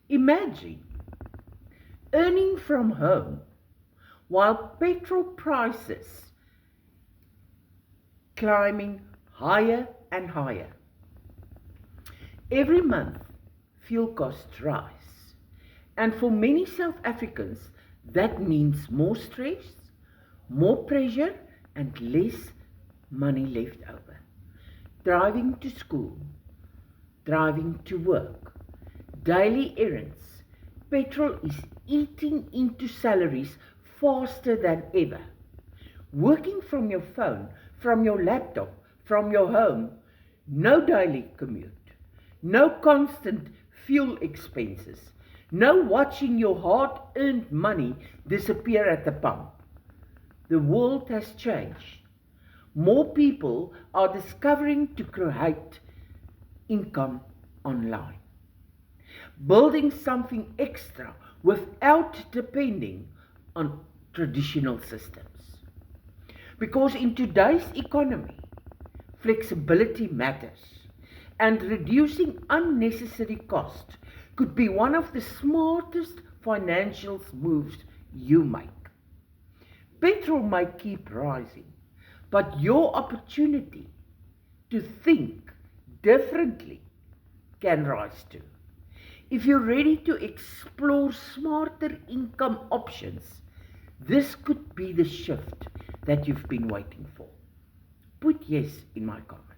Imagine earning from home while petrol prices climbing higher and higher. Every month, fuel costs rise. And for many South Africans, that means more stress, more pressure, and less money left over. Driving to school, driving to work, daily errands, petrol is eating into salaries faster than ever. Working from your phone, from your laptop, from your home, no daily commute, no constant fuel expenses, no watching your hard-earned money disappear at the pump. The world has changed. More people are discovering to create income online, building something extra without depending on traditional systems. Because in today's economy, flexibility matters, and reducing unnecessary cost could be one of the smartest financial moves you make. Petrol might keep rising, but your opportunity to think differently can rise too. If you're ready to explore smarter income options, this could be the shift that you've been waiting for. Put yes in my comments.